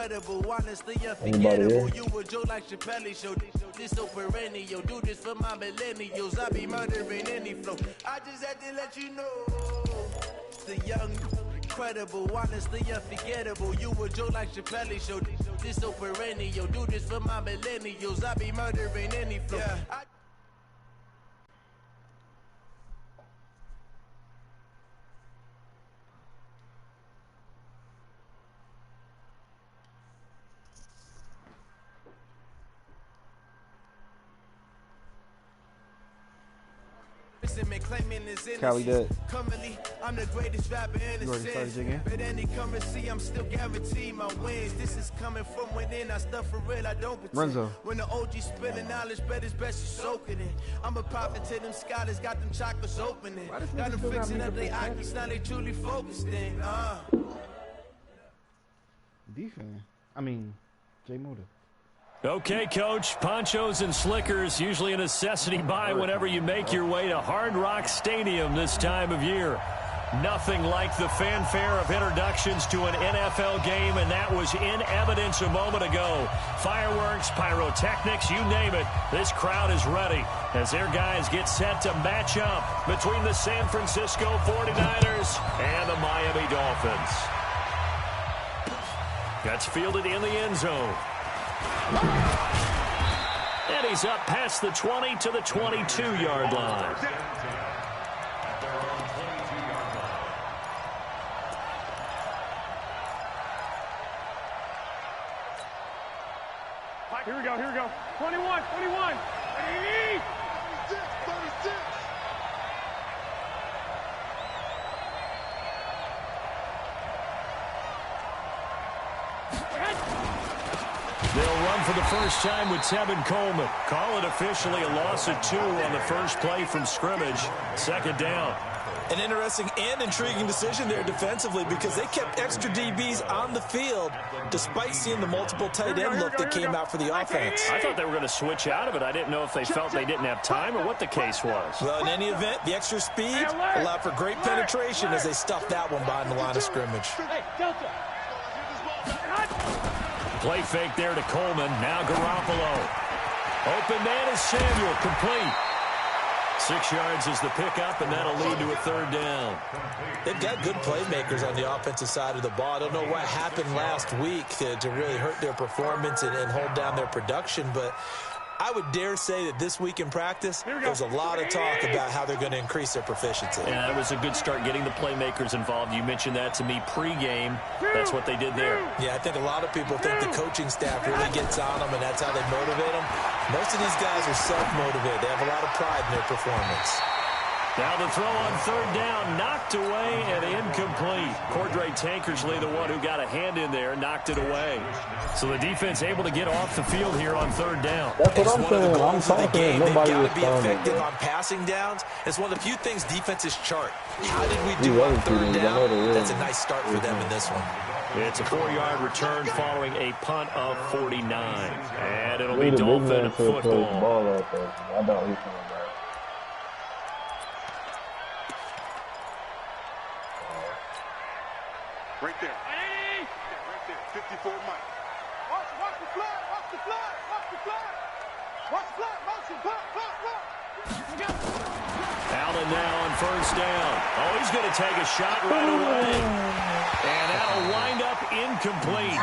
incredible, honestly unforgettable. You a joke like Chappelle Show. This so perennial. Do this for my millennials. I be murdering any flow. I just had to let you know. The young, incredible, honestly unforgettable. You a joke like Chappelle Show. This so perennial. Do this for my millennials. I be murdering any flow. Yeah. Cali dead. I'm the greatest rapper in the sense. But any currency, I'm still guaranteed my wins. This is coming from within. I stuff for real, I don't pretend. Renzo. When the OG spilling knowledge, bet it's best you soak it in. I'm a prophet to them scholars, got them chakras opening. Got them fixing up their Akis, now they truly focused in. Defense. I mean, Jay Moda. Okay, Coach, ponchos and slickers, usually a necessity buy whenever you make your way to Hard Rock Stadium this time of year. Nothing like the fanfare of introductions to an NFL game, and that was in evidence a moment ago. Fireworks, pyrotechnics, you name it, this crowd is ready as their guys get set to match up between the San Francisco 49ers and the Miami Dolphins. That's fielded in the end zone. And he's up past the 20 to the 22-yard line. Here we go. 21. 36. They'll run for the first time with Tevin Coleman. Call it officially a loss of 2 on the first play from scrimmage. Second down. An interesting and intriguing decision there defensively because they kept extra DBs on the field despite seeing the multiple tight end look that came out for the offense. I thought they were going to switch out of it. I didn't know if they felt they didn't have time or what the case was. Well, in any event, the extra speed allowed for great penetration as they stuffed that one behind the line of scrimmage. Play fake there to Coleman. Now Garoppolo. Open man is Samuel. Complete. 6 yards is the pickup, and that'll lead to a third down. They've got good playmakers on the offensive side of the ball. I don't know what happened last week to really hurt their performance and hold down their production, but I would dare say that this week in practice, there's a lot of talk about how they're going to increase their proficiency. Yeah, that was a good start getting the playmakers involved. You mentioned that to me pregame. That's what they did there. Yeah, I think a lot of people think the coaching staff really gets on them, and that's how they motivate them. Most of these guys are self-motivated. They have a lot of pride in their performance. Now the throw on third down, knocked away and incomplete. Cordray Tankersley, the one who got a hand in there, knocked it away. So the defense able to get off the field here on third down. That's what I'm saying. I'm talking. They've got to be effective on passing downs. It's one of the few things defenses chart. How did we do on third down? That's a nice start for them in this one. It's a 4-yard return following a punt of 49. And it'll be Dolphin football. Right there. Right there. 54 Mike. Watch the flag. Watch the flag. Watch the flag. Motion. Block. Allen now on first down. Oh, he's going to take a shot right away. And that'll wind up incomplete.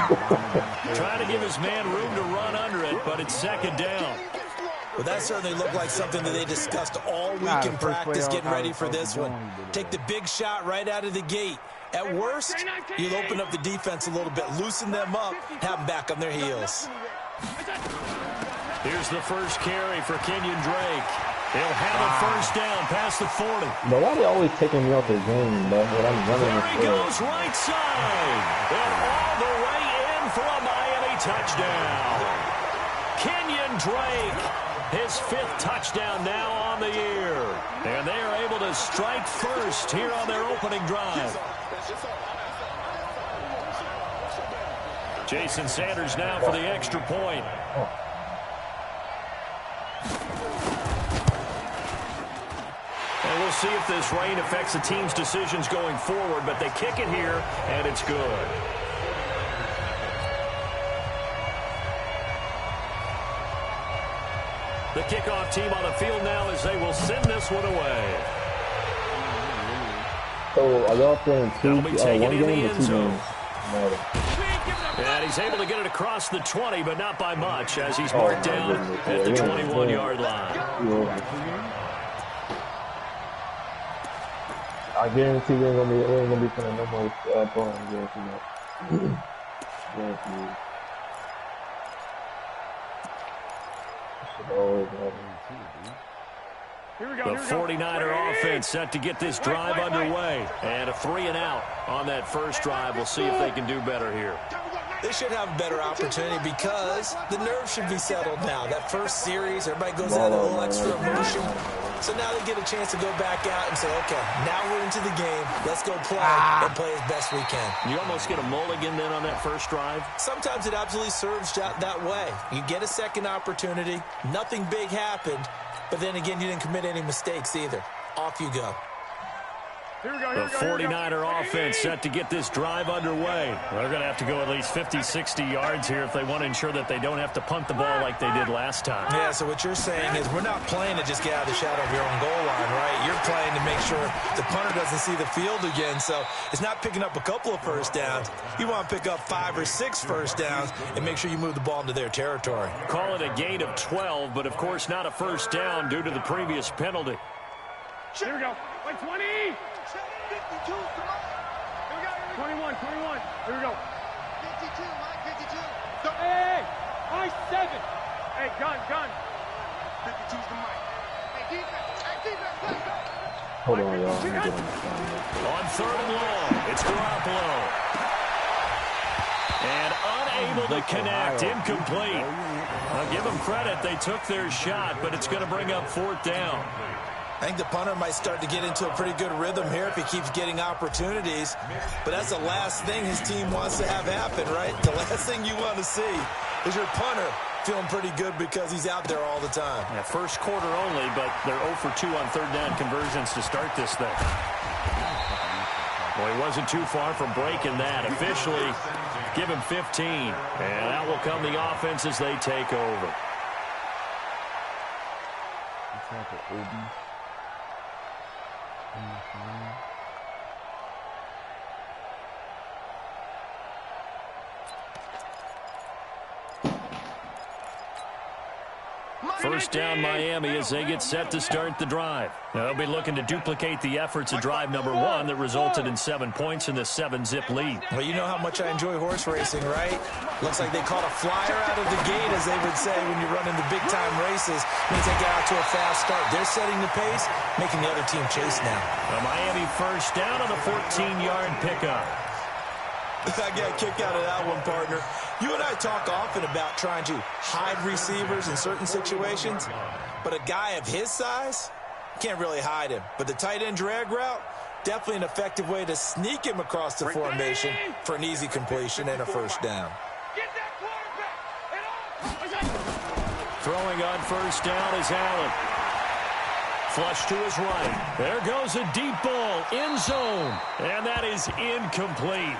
Trying to give his man room to run under it, but it's second down. Well, that certainly looked like something that they discussed all week in practice, getting ready for this one. Take the big shot right out of the gate. At worst, you'll open up the defense a little bit, loosen them up, have them back on their heels. Here's the first carry for Kenyon Drake. He'll have a first down past the 40. But why are they always taking me off the game, man, when I'm running there he goes, right side. And all the way in for a Miami touchdown. Kenyon Drake, his 5th touchdown now on the year. And they are able to strike first here on their opening drive. Jason Sanders now for the extra point. And we'll see if this rain affects the team's decisions going forward, but they kick it here, and it's good. The kickoff team on the field now as they will send this one away. So are y'all playing They'll be taking one in the game or end two zone. games? No. And he's able to get it across the 20, but not by much as he's marked down at the 21-yard line. Yeah. I guarantee we ain't gonna be playing no more points. Guarantee that. Guarantee. Should always happen. The 49er offense set to get this drive underway. And a 3-and-out on that first drive. We'll see if they can do better here. They should have a better opportunity because the nerves should be settled now. That first series, everybody goes out a little extra emotion. So now they get a chance to go back out and say, okay, now we're into the game. Let's go play and play as best we can. You almost get a mulligan then on that first drive? Sometimes it absolutely serves that way. You get a second opportunity. Nothing big happened. But then again, you didn't commit any mistakes either. Off you go. The 49er offense set to get this drive underway. They're going to have to go at least 50, 60 yards here if they want to ensure that they don't have to punt the ball like they did last time. Yeah, so what you're saying is we're not playing to just get out of the shadow of your own goal line, right? You're playing to make sure the punter doesn't see the field again. So it's not picking up a couple of first downs. You want to pick up 5 or 6 first downs and make sure you move the ball into their territory. Call it a gain of 12, but of course not a first down due to the previous penalty. Here we go. Like 20. 52, come on. Here we go. 21. Here we go. 52, Mike, 52. Hey, I 7. Hey, gun. 52's the mic. Hey, defense, let's go. Hold on, y'all. Let me get on the phone. On 3rd and long, it's Garoppolo. And unable to connect, incomplete. I'll give them credit. They took their shot, but it's going to bring up 4th down. I think the punter might start to get into a pretty good rhythm here if he keeps getting opportunities. But that's the last thing his team wants to have happen, right? The last thing you want to see is your punter feeling pretty good because he's out there all the time. Yeah, first quarter only, but they're 0 for 2 on 3rd down conversions to start this thing. Well, he wasn't too far from breaking that. Officially, give him 15. And that will come the offense as they take over. First down Miami as they get set to start the drive. They'll be looking to duplicate the efforts of drive number 1 that resulted in 7 points in the 7-zip lead. Well, you know how much I enjoy horse racing, right? Looks like they caught a flyer out of the gate, as they would say when you run into big-time races. Means they get out to a fast start. They're setting the pace, making the other team chase now. A Miami first down on the 14-yard pickup. I got a kick out of that one, partner. You and I talk often about trying to hide receivers in certain situations, but a guy of his size, can't really hide him. But the tight end drag route, definitely an effective way to sneak him across the formation for an easy completion and a first down. Get that quarterback. Throwing on first down is Allen. Flush to his right. There goes a deep ball, end zone, and that is incomplete.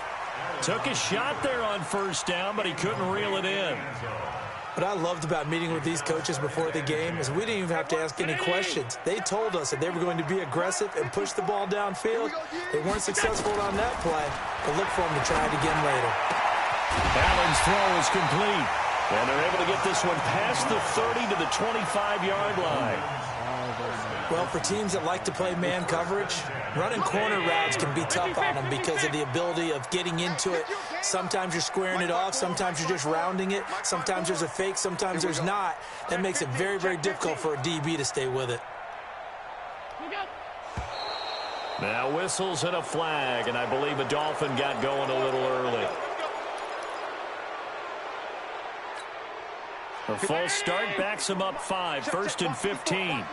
Took a shot there on first down, but he couldn't reel it in. What I loved about meeting with these coaches before the game is we didn't even have to ask any questions. They told us that they were going to be aggressive and push the ball downfield. They weren't successful on that play, but look for them to try it again later. Allen's throw is complete, and they're able to get this one past the 30 to the 25-yard line. Well, for teams that like to play man coverage, running corner routes can be tough on them because of the ability of getting into it. Sometimes you're squaring it off. Sometimes you're just rounding it. Sometimes there's a fake. Sometimes there's not. That makes it very, very difficult for a DB to stay with it. Now whistles and a flag, and I believe a Dolphin got going a little early. A false start backs him up 5, 1st and 15.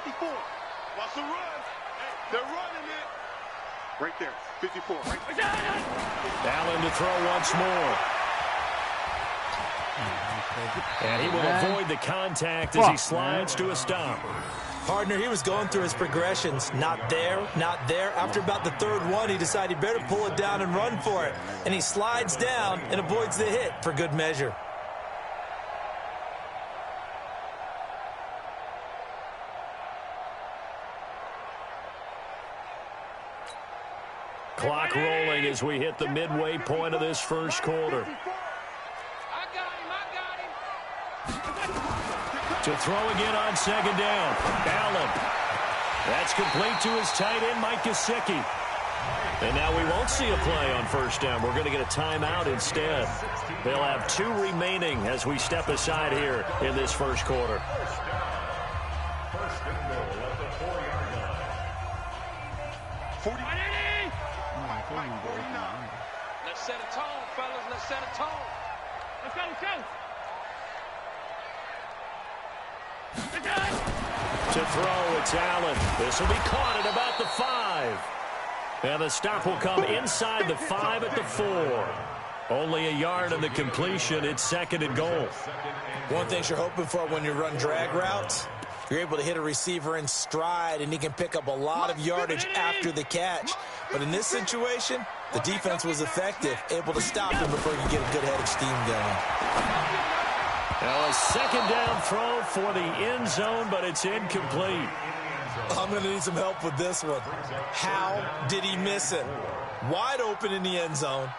Watch the run. Hey, they're running it. Right there, 54. Right there. Allen to throw once more. And he will avoid the contact as he slides to a stop. Partner, he was going through his progressions. Not there, not there. After about the 3rd one, he decided he better pull it down and run for it. And he slides down and avoids the hit for good measure. nothing as we hit the midway point of this first quarter. To throw again on second down. Allen. That's complete to his tight end, Mike Gesicki. And now we won't see a play on first down. We're going to get a timeout instead. They'll have 2 remaining as we step aside here in this first quarter. Let's set a tone, fellas. Let's set a tone. Let's go, let's go. To throw, it's Allen. This will be caught at about the 5. And the stop will come inside the 5 at the 4. Only a yard in the completion. It's 2nd and goal. One thing you're hoping for when you run drag routes, you're able to hit a receiver in stride, and he can pick up a lot of yardage after the catch. But in this situation, the defense was effective, able to stop him before he could get a good head of steam going. Now a 2nd down throw for the end zone, but it's incomplete. I'm going to need some help with this one. How did he miss it? Wide open in the end zone.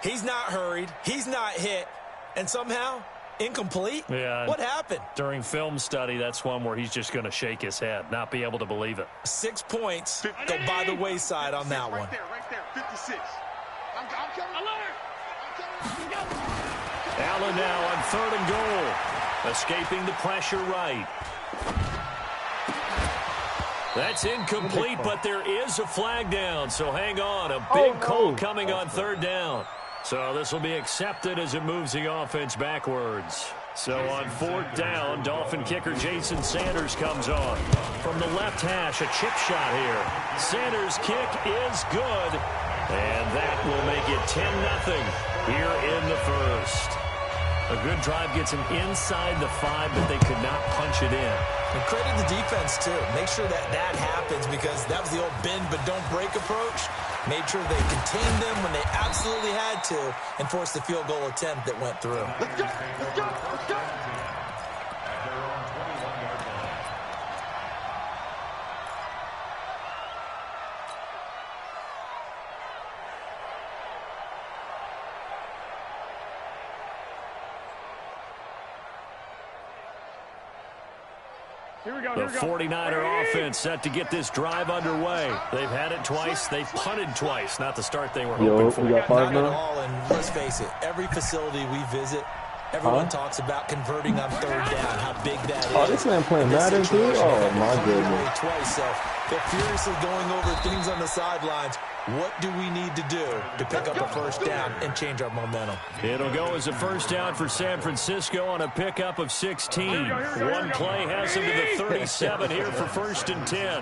He's not hurried. He's not hit. And somehow, incomplete? Yeah. What happened? During film study, that's one where he's just going to shake his head, not be able to believe it. 6 points go by the wayside on that one. Right there, 56. I'm coming. Alert. Allen now on 3rd and goal. Escaping the pressure right. That's incomplete, but there is a flag down, so hang on. A big call coming on 3rd down. So this will be accepted as it moves the offense backwards. So on 4th down, Dolphin kicker Jason Sanders comes on. From the left hash, a chip shot here. Sanders' kick is good, and that will make it 10-0 here in the first. A good drive gets him inside the 5, but they could not punch it in. And credit the defense, too. Make sure that that happens, because that was the old bend but don't break approach. Made sure they contained them when they absolutely had to and forced the field goal attempt that went through. Let's go. Let's go. Let's go. The 49er offense set to get this drive underway. They've had it twice. They've punted twice. Not the start they were hoping for. We got 5 Not at now. all, and let's face it, every facility we visit, everyone talks about converting on 3rd down, how big that is. Oh, this man playing Madden too? Oh, my goodness. Twice, so they're furiously going over things on the sidelines. What do we need to do to pick up a first down and change our momentum? It'll go as a first down for San Francisco on a pickup of 16. One play has him to the 37 here for 1st and 10.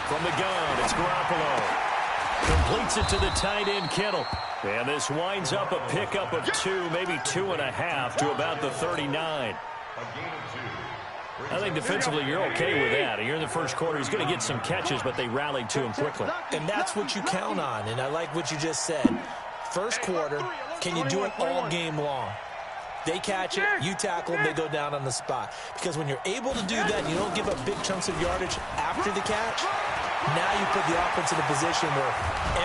From the gun, it's Garoppolo. Completes it to the tight end, Kittle. And this winds up a pickup of 2, maybe 2.5 to about the 39. I think defensively you're okay with that. You're in the first quarter. He's going to get some catches, but they rallied to him quickly. And that's what you count on, and I like what you just said. First quarter, can you do it all game long? They catch it, you tackle them, they go down on the spot. Because when you're able to do that and you don't give up big chunks of yardage after the catch, now you put the offense in a position where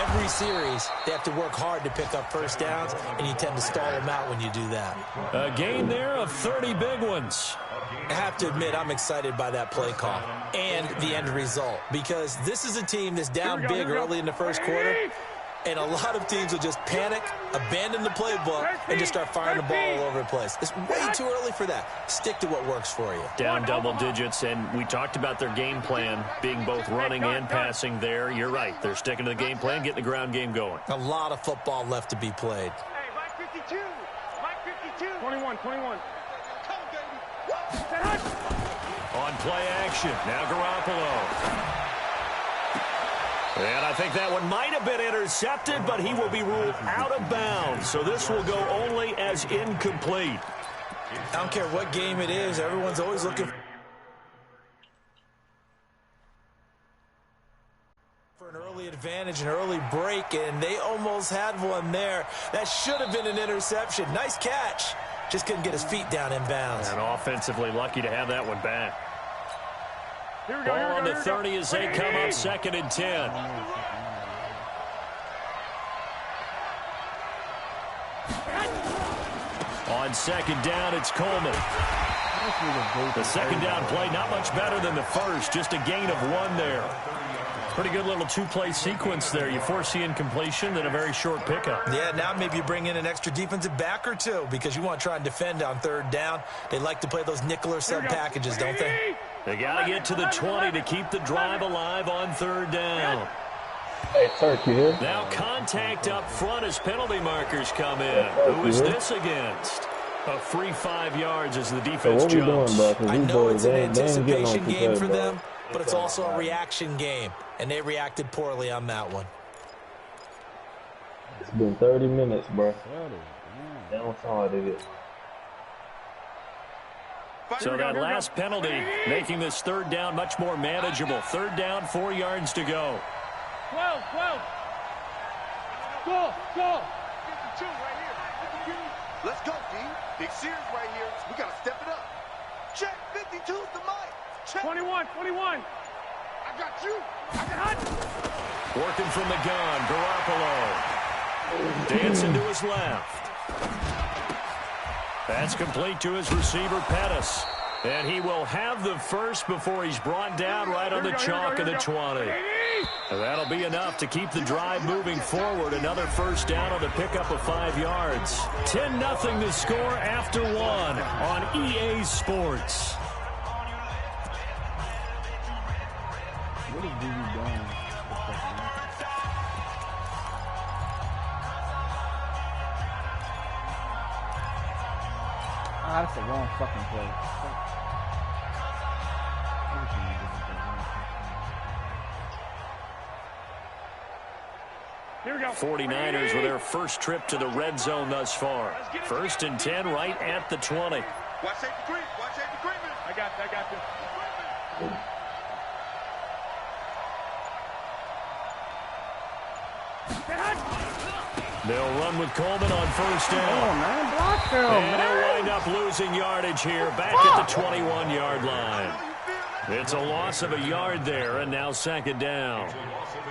every series they have to work hard to pick up first downs, and you tend to stall them out when you do that. A gain there of 30 big ones. I have to admit, I'm excited by that play call and the end result, because this is a team that's down big early in the first quarter, and a lot of teams will just panic, abandon the playbook, and just start firing the ball all over the place. It's way too early for that. Stick to what works for you. Down double digits, and we talked about their game plan being both running and passing there. You're right. They're sticking to the game plan, getting the ground game going. A lot of football left to be played. Hey, Mike 52. Mike 52. 21. On play action, now Garoppolo. And I think that one might have been intercepted, but he will be ruled out of bounds. So this will go only as incomplete. I don't care what game it is. Everyone's always looking for an early advantage, an early break, and they almost had one there. That should have been an interception. Nice catch. Just couldn't get his feet down in bounds. And offensively lucky to have that one back. Ball on the 30 as they come up 2nd and 10. On 2nd down, it's Coleman. The 2nd down play, not much better than the first, just a gain of 1 there. Pretty good little 2-play sequence there. You force the incompletion, then a very short pickup. Yeah, now maybe you bring in an extra defensive back or two because you want to try and defend on 3rd down. They like to play those nickel or sub packages, don't they? They got to get to the 20 to keep the drive alive on 3rd down. Hey, Turkey here. Now contact up front as penalty markers come in. Who is this against? A free 5 yards as the defense jumps. I know it's an anticipation game for them, but it's also a reaction game, and they reacted poorly on that one. It's been 30 minutes, bro. They don't sound like they did. So that last penalty making this 3rd down much more manageable. 3rd down, 4 yards to go. 12. Go. 52 right here. Let's go, D. Big Sears right here. We got to step it up. Check. 52's the mic. Check. 21. I got you. I got Working from the gun, Garoppolo. Dancing to his left. That's complete to his receiver, Pettis. And he will have the first before he's brought down right on the chalk of the 20. And that'll be enough to keep the drive moving forward. Another 1st down on the pickup of 5 yards. 10-0 the score after 1 on EA Sports. What is DB doing? Ah, that's the wrong fucking play. 49ers with their first trip to the red zone thus far. 1st and 10 right at the 20. Watch safety green. I got you. They'll run with Coleman on 1st down. Come on, man. Block him, And man. they'll wind up losing yardage here back at the 21-yard line. It's a loss of a yard there, and now 2nd down.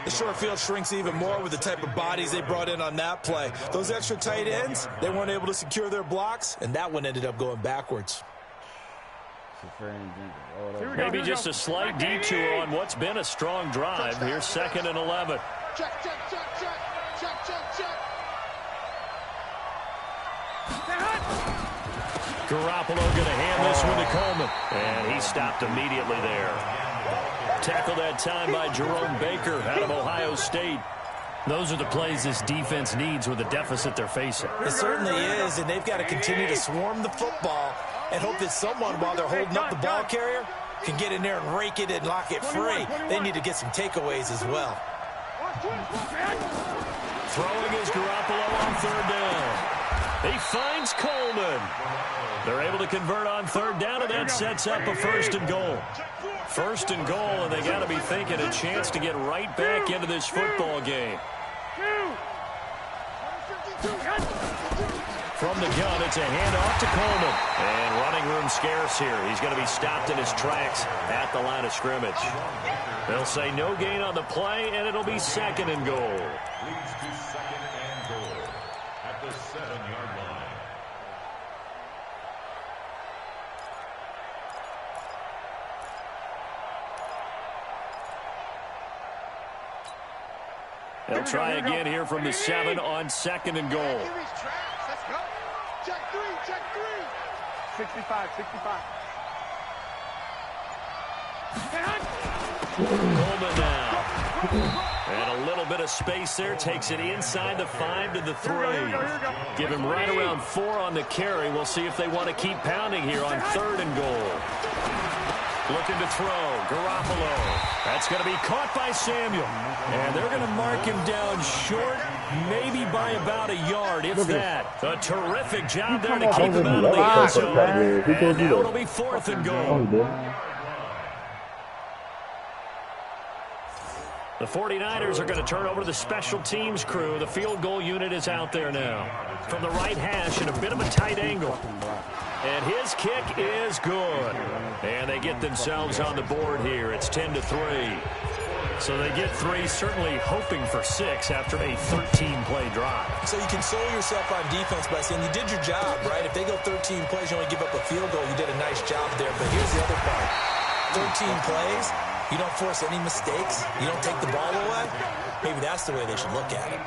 The short field shrinks even more with the type of bodies they brought in on that play. Those extra tight ends, they weren't able to secure their blocks, and that one ended up going backwards. Maybe just a slight detour on what's been a strong drive. Here's 2nd and 11. Check. Garoppolo going to hand this one to Coleman. And he stopped immediately there. Tackled that time by Jerome Baker out of Ohio State. Those are the plays this defense needs with the deficit they're facing. It certainly is, and they've got to continue to swarm the football and hope that someone, while they're holding up the ball carrier, can get in there and rake it and lock it free. They need to get some takeaways as well. Throwing is Garoppolo on 3rd down. He finds Coleman. They're able to convert on 3rd down, and that sets up a 1st and goal. 1st and goal, and they got to be thinking a chance to get right back into this football game. From the gun, it's a handoff to Coleman. And running room scarce here. He's going to be stopped in his tracks at the line of scrimmage. They'll say no gain on the play, and it'll be 2nd and goal. Leads to 2nd and goal at the 7-yard line. They'll try again here from the 7 on 2nd and goal. Let's go. Check 3. 65. Coleman now. And a little bit of space there. Takes it inside the 5 to the 3. Give him right around 4 on the carry. We'll see if they want to keep pounding here on 3rd and goal. Looking to throw. Garoppolo. That's going to be caught by Samuel. And they're going to mark him down short, maybe by about a yard, if that. A terrific job there to keep him out of the end zone. And now it'll be 4th and goal. The 49ers are going to turn over to the special teams crew. The field goal unit is out there now. From the right hash in a bit of a tight angle. And his kick is good. And they get themselves on the board here. It's 10-3. So they get 3, certainly hoping for 6 after a 13-play drive. So you console yourself on defense by saying you did your job, right? If they go 13 plays, you only give up a field goal, you did a nice job there. But here's the other part. 13 plays, you don't force any mistakes, you don't take the ball away. Maybe that's the way they should look at it.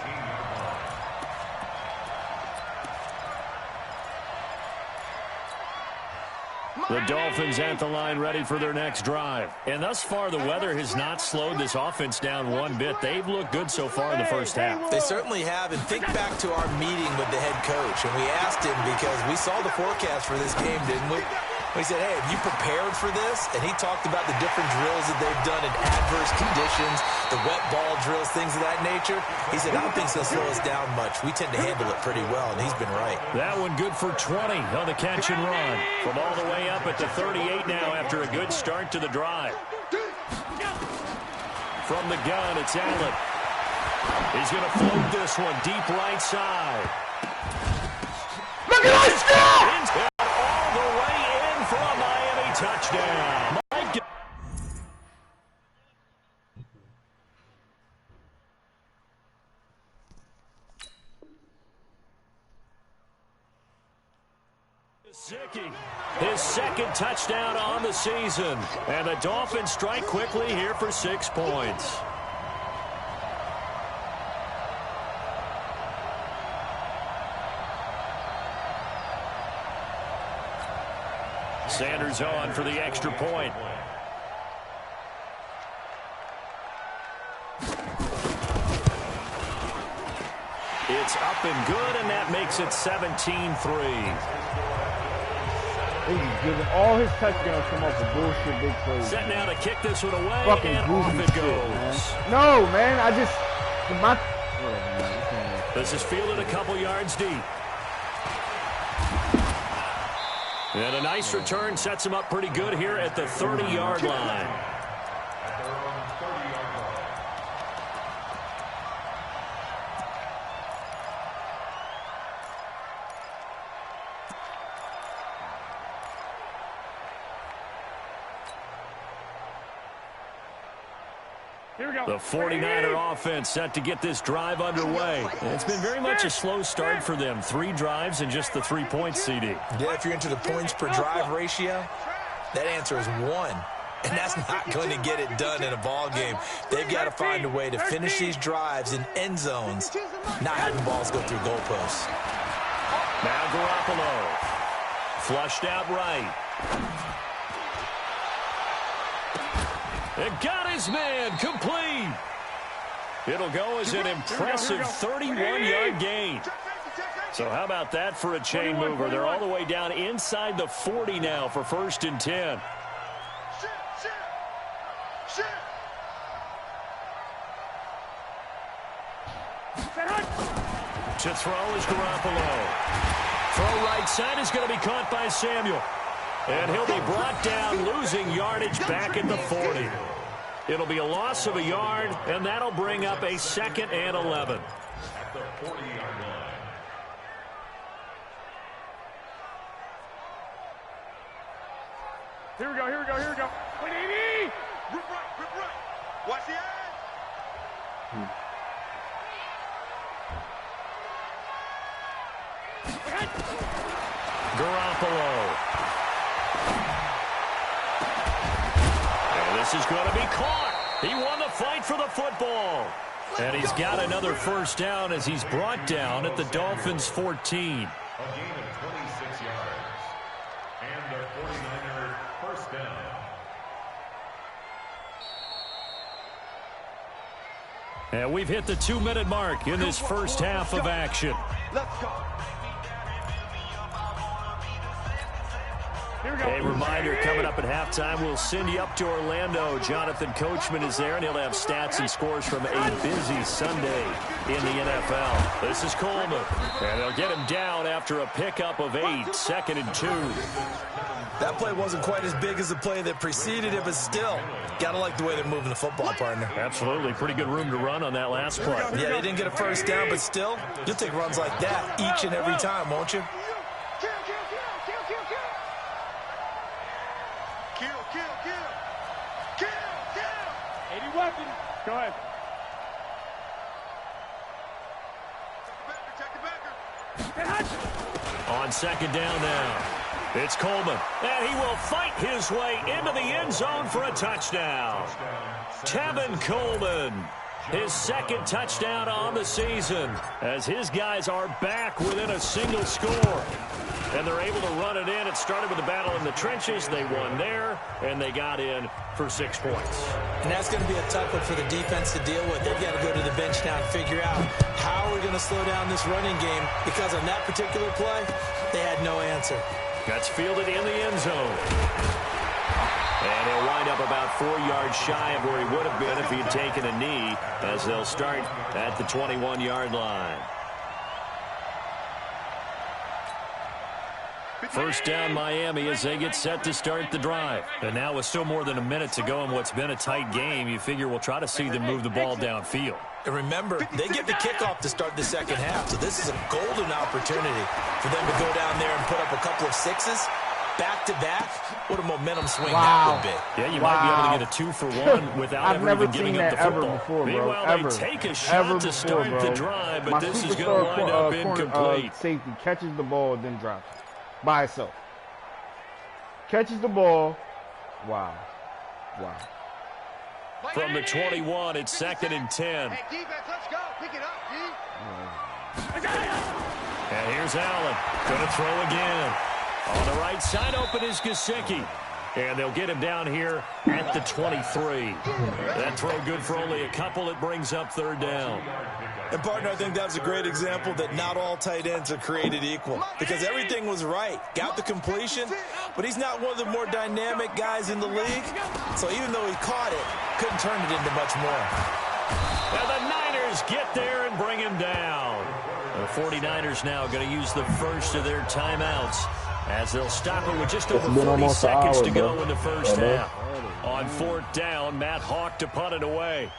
The Dolphins at the line ready for their next drive. And thus far, the weather has not slowed this offense down one bit. They've looked good so far in the first half. They certainly have. And think back to our meeting with the head coach. And we asked him because we saw the forecast for this game, didn't we? We said, hey, have you prepared for this? And he talked about the different drills that they've done in adverse conditions, the wet ball drills, things of that nature. He said, I don't think it's going to slow us down much. We tend to handle it pretty well, and he's been right. That one good for 20 on the catch and run. From all the way up at the 38 now after a good start to the drive. From the gun, it's Allen. He's going to float this one deep right side. Look at that shot! All the way in for a Miami touchdown. His second touchdown on the season. And the Dolphins strike quickly here for 6 points. Sanders on for the extra point. It's up and good, and that makes it 17-3. He's giving all his touchdowns come off of bullshit big plays. Set now to kick this one away, fucking and off it goes. Man. No, man, I just... This is fielded a couple yards deep. And a nice return sets him up pretty good here at the 30-yard line. The 49er offense set to get this drive underway. And it's been very much a slow start for them. 3 drives and just the 3 points, CD. Yeah, if you're into the points per drive ratio, that answer is 1. And that's not going to get it done in a ball game. They've got to find a way to finish these drives in end zones, not having balls go through goalposts. Now Garoppolo. Flushed out right. It got his man complete. It'll go as an impressive 31-yard gain. So how about that for a chain mover? They're all the way down inside the 40 now for 1st and 10. To throw is Garoppolo. Throw right side is going to be caught by Samuel. And he'll be brought down, losing yardage back at the 40. It'll be a loss of a yard, and that'll bring up a 2nd and 11. At the 40-yard line. Here we go, here we go, here we go. Wait, Edie! Rip right. Watch the edge. Garoppolo. And this is going to be caught. He won the fight for the football. And he's got another first down as he's brought down at the Dolphins' 14. A gain of 26 yards. And the 49er first down. And we've hit the 2-minute mark in this first half of action. Let's go. A reminder, coming up at halftime, we'll send you up to Orlando. Jonathan Coachman is there, and he'll have stats and scores from a busy Sunday in the NFL. This is Coleman, and they'll get him down after a pickup of 8, 2nd and 2. That play wasn't quite as big as the play that preceded it, but still, got to like the way they're moving the football, partner. Absolutely. Pretty good room to run on that last play. Yeah, they didn't get a first down, but still, you'll take runs like that each and every time, won't you? Kill. weapon. Go ahead. On second down now, it's Coleman, and he will fight his way into the end zone for a touchdown. Tevin Coleman, his second touchdown on the season, as his guys are back within a single score. And they're able to run it in. It started with a battle in the trenches. They won there, and they got in for 6 points. And that's going to be a tough one for the defense to deal with. They've got to go to the bench now and figure out how we're going to slow down this running game, because on that particular play, they had no answer. That's fielded in the end zone. And he'll wind up about 4 yards shy of where he would have been if he had taken a knee, as they'll start at the 21-yard line. First down Miami as they get set to start the drive. And now with still more than a minute to go in what's been a tight game, you figure we'll try to see them move the ball downfield. And remember, they get the kickoff to start the second half, so this is a golden opportunity for them to go down there and put up a couple of sixes back-to-back. What a momentum swing that would be. Yeah, you might be able to get a 2-for-1 without ever even giving up the football. Before, Meanwhile, they take a shot to start the drive, but this is going to wind up incomplete. Safety catches the ball, then drops it by itself. Catches the ball. Wow. From the 21, it's second and 10. Hey, defense, let's go. Pick it up, D. And here's Allen. Going to throw again. On the right side, open is Gesicki. And they'll get him down here at the 23. That throw good for only a couple. It brings up third down. And, partner, I think that was a great example that not all tight ends are created equal, because everything was right. Got the completion, but he's not one of the more dynamic guys in the league. So even though he caught it, couldn't turn it into much more. And the Niners get there and bring him down. The 49ers now going to use the first of their timeouts, as they'll stop it with just over 40 seconds to go in the first half. On fourth down, Matt Hawk to punt it away.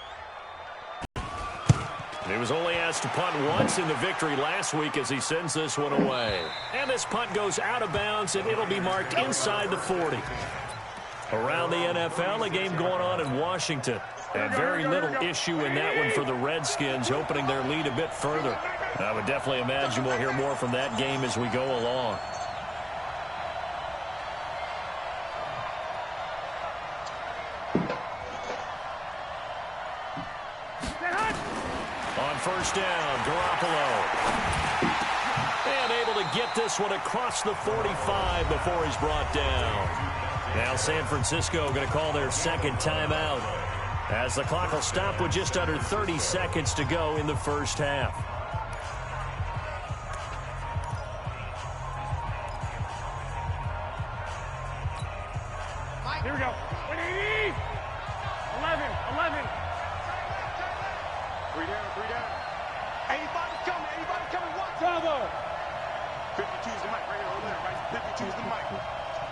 He was only asked to punt once in the victory last week as he sends this one away. And this punt goes out of bounds, and it'll be marked inside the 40. Around the NFL, a game going on in Washington. And very little issue in that one for the Redskins, opening their lead a bit further. I would definitely imagine we'll hear more from that game as we go along. On first down, Garoppolo. And able to get this one across the 45 before he's brought down. Now San Francisco going to call their second timeout, as the clock will stop with just under 30 seconds to go in the first half. Here we go. 180. 11. 3 down. 85 is coming. Watch. Bravo. 52 is the mic right here. Over there, right? 52 is the mic.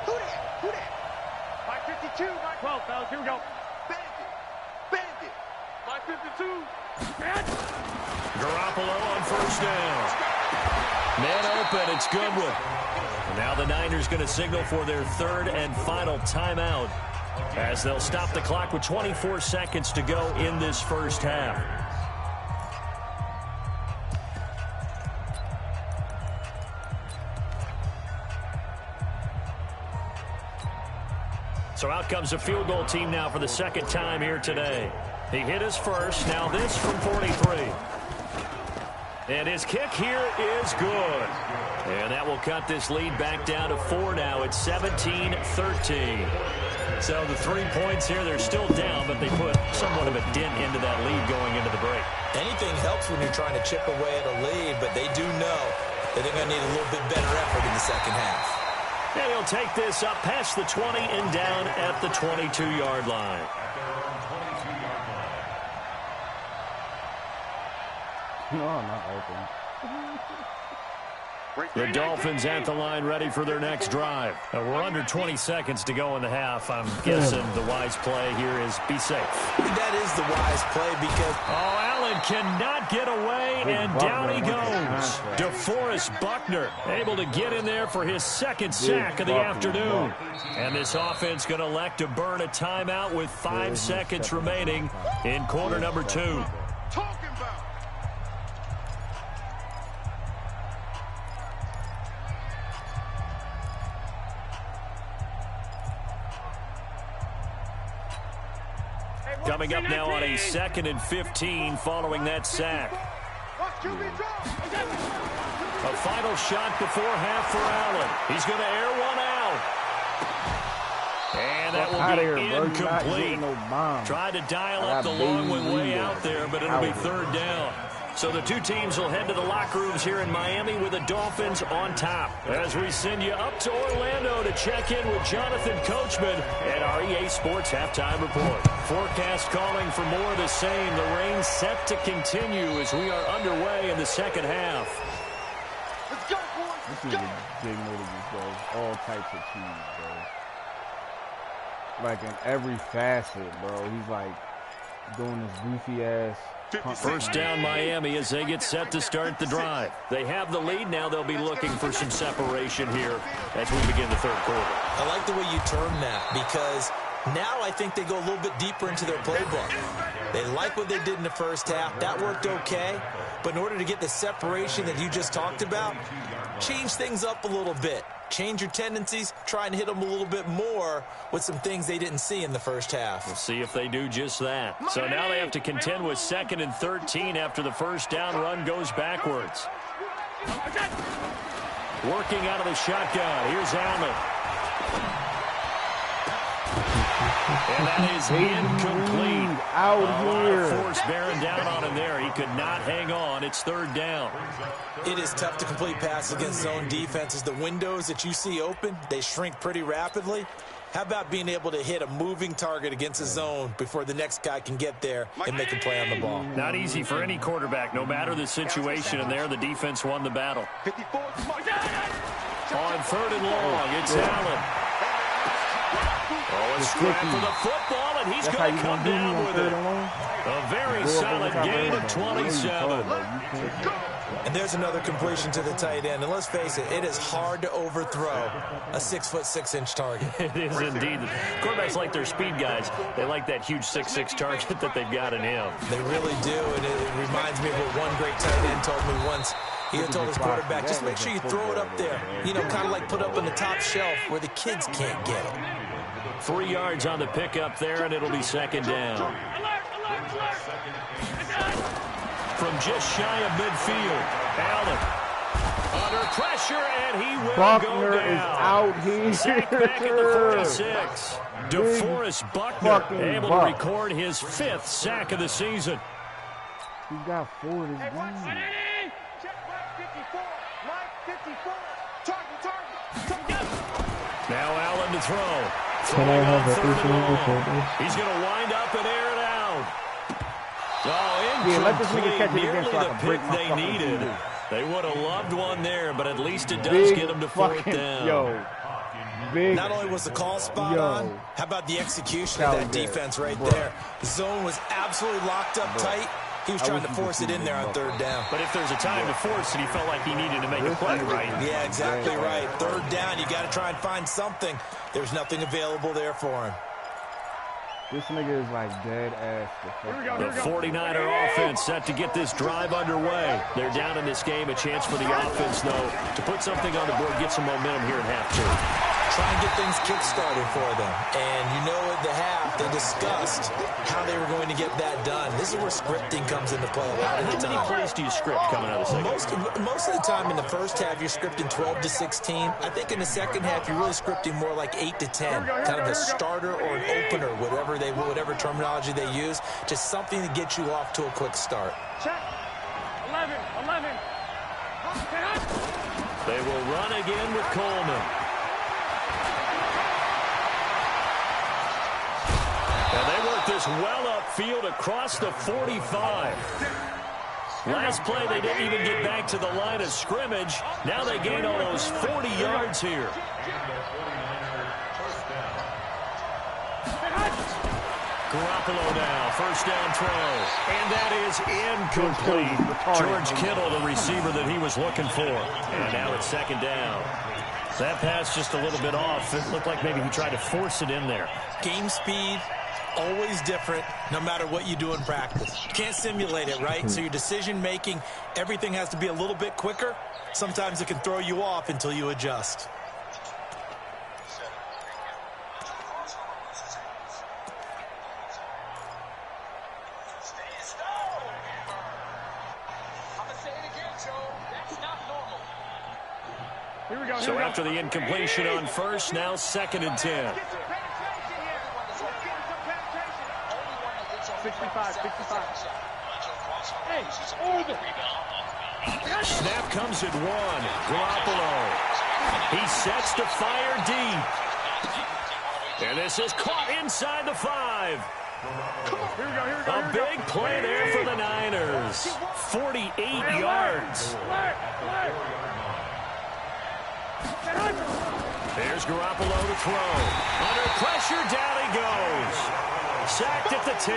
Who that? Mike 52. Mike 12, fellas. Here we go. Bandit. Mike 52. Garoppolo on first down. Man open, it's Goodwin. And now the Niners going to signal for their third and final timeout, as they'll stop the clock with 24 seconds to go in this first half. So out comes the field goal team now for the second time here today. He hit his first, now this from 43. And his kick here is good. And that will cut this lead back down to 4 now. It's 17-13. So the 3 points here, they're still down, but they put somewhat of a dent into that lead going into the break. Anything helps when you're trying to chip away at a lead, but they do know that they're going to need a little bit better effort in the second half. And he'll take this up past the 20 and down at the 22-yard line. No, I'm not open. The Dolphins at the line ready for their next drive. Now we're under 20 seconds to go in the half. I'm guessing the wise play here is be safe. That is the wise play because... Oh, Allen cannot get away, and down he goes. DeForest Buckner able to get in there for his second sack of the afternoon. And this offense going to elect to burn a timeout with 5 seconds remaining in quarter number 2. Coming up now on a 2nd and 15 following that sack. A final shot before half for Allen. He's going to air one out. And that will be incomplete. Tried to dial up the long one way out there, but it'll be 3rd down. So the 2 teams will head to the locker rooms here in Miami with the Dolphins on top. As we send you up to Orlando to check in with Jonathan Coachman at our EA Sports Halftime Report. Forecast calling for more of the same. The rain set to continue as we are underway in the second half. Let's go, boys. This is a big motive, bro. All types of cheese, bro. Like in every facet, bro. He's like doing this goofy ass. First down Miami as they get set to start the drive. They have the lead now. They'll be looking for some separation here as we begin the 3rd quarter. I like the way you term that because now I think they go a little bit deeper into their playbook. They like what they did in the first half. That worked okay. But in order to get the separation that you just talked about, change things up a little bit. Change your tendencies, try and hit them a little bit more with some things they didn't see in the first half. We'll see if they do just that. So now they have to contend with 2nd and 13 after the first down run goes backwards. Working out of the shotgun. Here's Allen. And that is incomplete. Out here. Force bearing down on him there. He could not hang on. It's 3rd down. It is tough to complete passes against zone defenses. The windows that you see open, they shrink pretty rapidly. How about being able to hit a moving target against a zone before the next guy can get there and make a play on the ball? Not easy for any quarterback, no matter the situation. And there, the defense won the battle. On 3rd and long, it's Allen. Oh, a scrap for the football, and he's going to come down with it. A very solid gain of 27. And there's another completion to the tight end. And let's face it, it is hard to overthrow a 6'6" target. It is indeed. Quarterbacks like their speed guys. They like that huge 6'6" target that they've got in him. They really do, and it reminds me of what one great tight end told me once. He had told his quarterback, just make sure you throw it up there. You know, kind of like put up on the top shelf where the kids can't get it. 3 yards on the pickup there, and it'll be 2nd down. From just shy of midfield, Allen under pressure, and he will Buckner go down. Is out here. Sack back at the 46. DeForest Buckner able to record his 5th sack of the season. He got 4 this game. Now Allen to throw. Can I have a He's going to wind up and air it out. Oh, yeah, let this nigga catch it nearly again so I the can break pick my they fucking needed. TV. They would have loved one there, but at least it does Big get them to 4th fucking, down. Yo, big. Not only was the call spot on, how about the execution of that defense right there? The zone was absolutely locked up tight. He was trying to force it in there on 3rd down. But if there's a time to force it, he felt like he needed to make a play, right? Yeah, exactly right. 3rd down, you got to try and find something. There's nothing available there for him. This nigga is like dead ass. The 49er offense set to get this drive underway. They're down in this game. A chance for the offense, though, to put something on the board, get some momentum here in half 2. Try and get things kick-started for them. And you know at the half, they discussed how they were going to get that done. This is where scripting comes into play a lot of the time. How many plays do you script coming out of the second? Most of the time in the first half, you're scripting 12 to 16. I think in the second half, you're really scripting more like 8 to 10. Kind of a starter or an opener, whatever terminology they use. Just something to get you off to a quick start. Check. 11. They will run again with Coleman. And they work this well upfield across the 45. Last play, they didn't even get back to the line of scrimmage. Now they gain almost 40 yards here. Garoppolo now, first down throw. And that is incomplete. George Kittle, the receiver that he was looking for. And now it's second down. That pass just a little bit off. It looked like maybe he tried to force it in there. Game speed, always different, no matter what you do in practice. You can't simulate it, right? So your decision-making, everything has to be a little bit quicker. Sometimes it can throw you off until you adjust. So after the incompletion on first, now 2nd and 10. 65. Hey, Snap comes at 1. Garoppolo. He sets to fire deep. And this is caught inside the 5. A big play there for the Niners. 48 yards. There's Garoppolo to throw. Under pressure, down he goes. Sacked at the 10.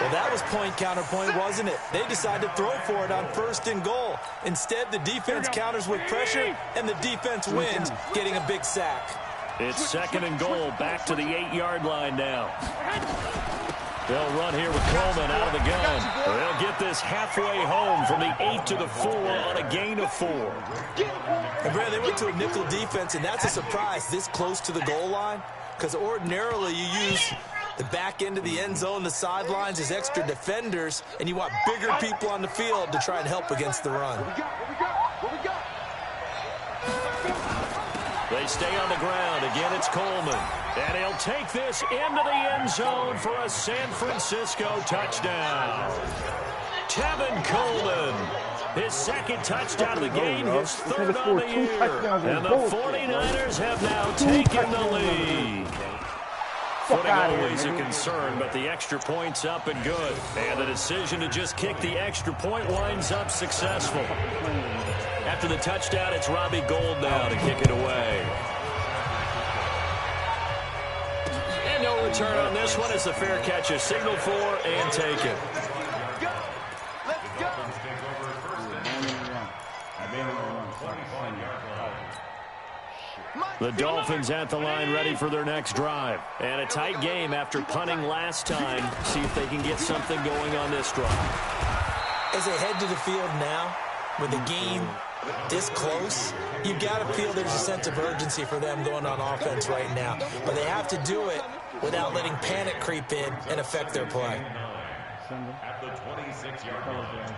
Well, that was point counterpoint, wasn't it? They decided to throw for it on 1st and goal. Instead, the defense counters with pressure, and the defense wins, getting a big sack. It's 2nd and goal, back to the 8-yard line now. They'll run here with Coleman out of the gun. They'll get this halfway home from the 8 to the 4 on a gain of 4. And Brad, they went to a nickel defense, and that's a surprise this close to the goal line, because ordinarily you use the back end of the end zone, the sidelines as extra defenders, and you want bigger people on the field to try and help against the run. They stay on the ground. Again, it's Coleman. And he'll take this into the end zone for a San Francisco touchdown. Tevin Coleman, his 2nd touchdown of the game, his 3rd on the year. And the 49ers have now taken the lead. Footing always a concern, but the extra point's up and good. And the decision to just kick the extra point winds up successful. After the touchdown, it's Robbie Gould now to kick it away. And no return on this one as the fair catch is signaled for and taken. The Dolphins at the line ready for their next drive. And a tight game after punting last time. See if they can get something going on this drive. As they head to the field now, with the game this close, you've got to feel there's a sense of urgency for them going on offense right now. But they have to do it without letting panic creep in and affect their play. At the 26-yard line.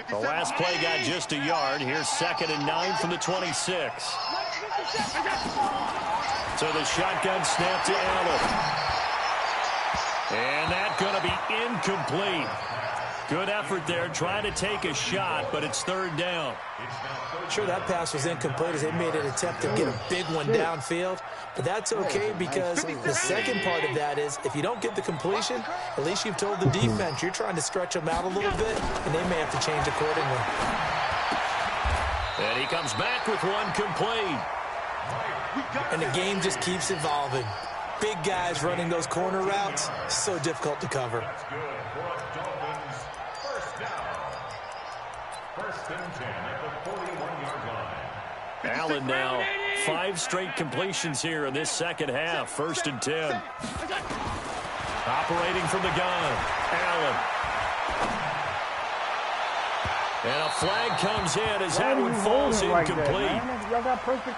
The last play got just a yard. Here's 2nd and 9 from the 26. So the shotgun snap to Allen. And that's going to be incomplete. Good effort there, trying to take a shot, but it's 3rd down. Sure, that pass was incomplete as they made an attempt to get a big one downfield. But that's okay because the second part of that is if you don't get the completion, at least you've told the defense you're trying to stretch them out a little bit, and they may have to change accordingly. And he comes back with one complete. And the game just keeps evolving. Big guys running those corner routes, so difficult to cover. That's good for a Dolphins first down. 1st and 10 at the 41-yard line. Allen now 5 straight completions here in this second half. 1st and 10. Operating from the gun. Allen. And a flag comes in as that one falls incomplete.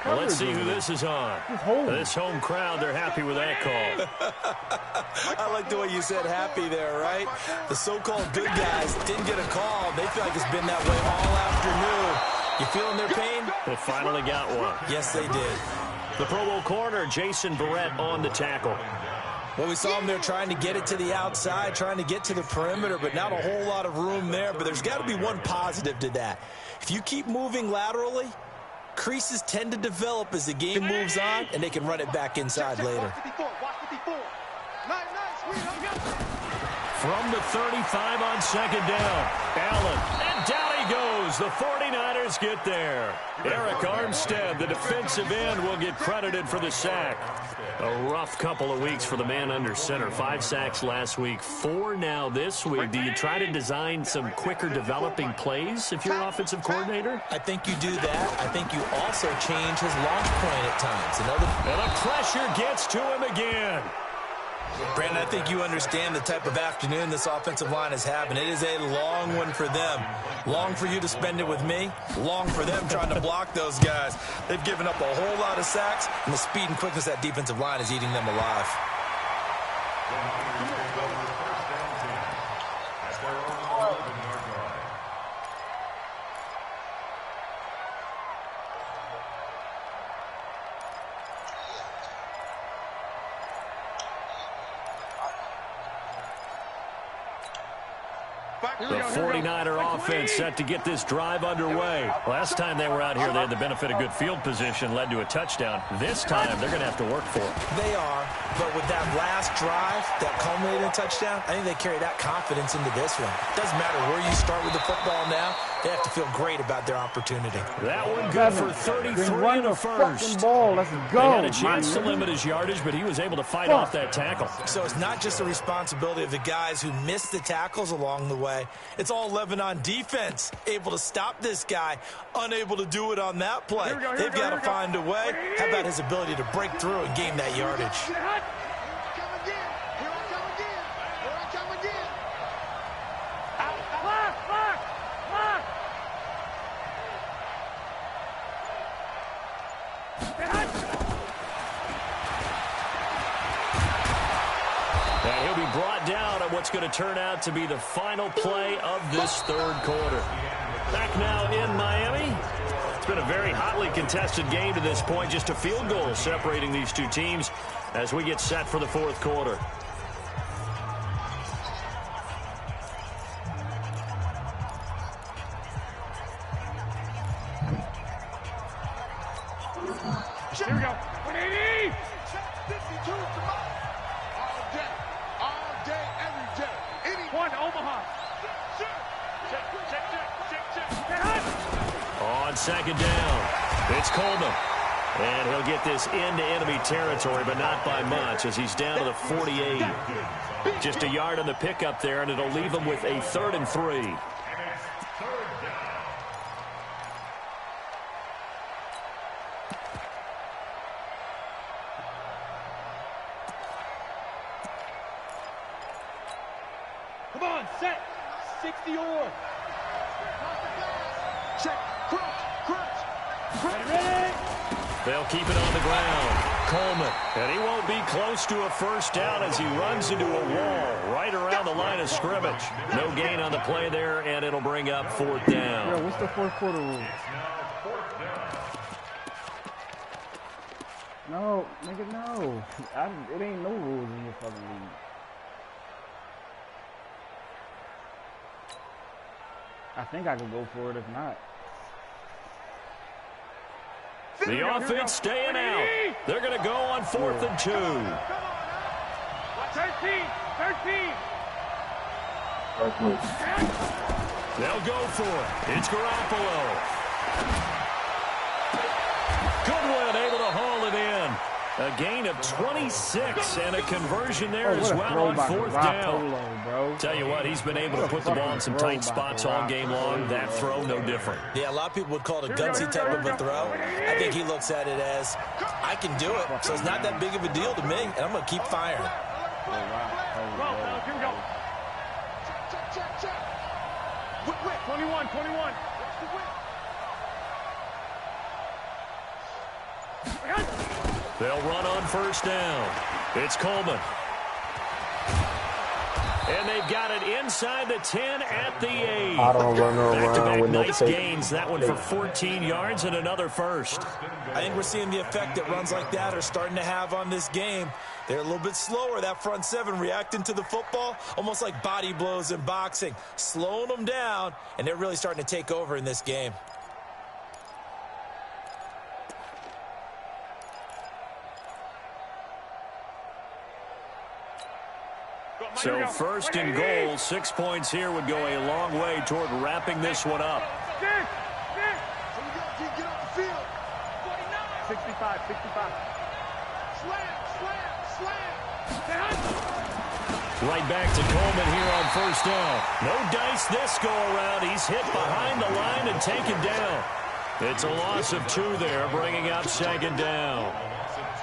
Well, let's see who this is on. This home crowd, they're happy with that call. I like the way you said happy there, right? The so-called good guys didn't get a call. They feel like it's been that way all afternoon. You feeling their pain? They finally got one. Yes, they did. The Pro Bowl corner, Jason Barrett, on the tackle. Well, we saw him there trying to get it to the outside, trying to get to the perimeter, but not a whole lot of room there. But there's got to be one positive to that. If you keep moving laterally, creases tend to develop as the game moves on, and they can run it back inside later. From the 35 on second down, Allen, and down he goes. The 49ers get there. Eric Armstead, the defensive end, will get credited for the sack. A rough couple of weeks for the man under center. 5 sacks last week, 4 now this week. Do you try to design some quicker developing plays if you're an offensive coordinator? I think you do that. I think you also change his launch point at times. And the pressure gets to him again. Brandon, I think you understand the type of afternoon this offensive line is having. It is a long one for them. Long for you to spend it with me. Long for them trying to block those guys. They've given up a whole lot of sacks, and the speed and quickness of that defensive line is eating them alive. The 49er offense set to get this drive underway. Last time they were out here, they had the benefit of good field position, led to a touchdown. This time, they're going to have to work for it. They are, but with that last drive that culminated in a touchdown, I think they carry that confidence into this one. Doesn't matter where you start with the football now, they have to feel great about their opportunity. That one good for 33 in the first. Ball. Let's go. He had a chance to limit his yardage, but he was able to fight off that tackle. So it's not just the responsibility of the guys who missed the tackles along the way. It's all Lebanon defense, able to stop this guy, unable to do it on that play. They've got to find a way. How about his ability to break through and gain that yardage? And he'll be brought down at what's going to turn out to be the final play of this third quarter. Back now in Miami. It's been a very hotly contested game to this point. Just a field goal separating these two teams as we get set for the fourth quarter. Here we go. 180. 52 all day, every day. One Omaha. Check. On second down, it's Coleman. And he'll get this into enemy territory, but not by much as he's down to the 48. Just a yard on the pickup there, and it'll leave him with a 3rd and 3. Come on, set. 60 or. Check. Crunch. Ready. They'll keep it on the ground. Coleman. And he won't be close to a first down as he runs into a wall right around the line of scrimmage. No gain on the play there, and it'll bring up 4th down. Yo, what's the fourth quarter rule? No, nigga, no. It ain't no rules in your fucking league. I think I could go for it if not. The offense staying out. They're going to go on 4th and 2. 13. They'll go for it. It's Garoppolo. Goodwin able to haul it in. A gain of 26 and a conversion there as well on 4th down. Bro. Tell you what, he's been able to put the ball in some tight spots all game long. That throw, no different. Yeah, a lot of people would call it a gutsy type of a throw. I think he looks at it as, I can do it, so it's not that big of a deal to me, and I'm going to keep firing. Here we go. Check. 21. They'll run on 1st down. It's Coleman. And they've got it inside the 10 at the 8. I don't run Back-to-back with no nice fake. gains. That one for 14 yards and another first. I think we're seeing the effect that runs like that are starting to have on this game. They're a little bit slower, that front seven, reacting to the football, almost like body blows in boxing, slowing them down, and they're really starting to take over in this game. So first and goal, 6 points here would go a long way toward wrapping this one up. Get off the field. 65. Slam. Right back to Coleman here on first down. No dice this go around. He's hit behind the line and taken down. It's a loss of 2 there, bringing up second down.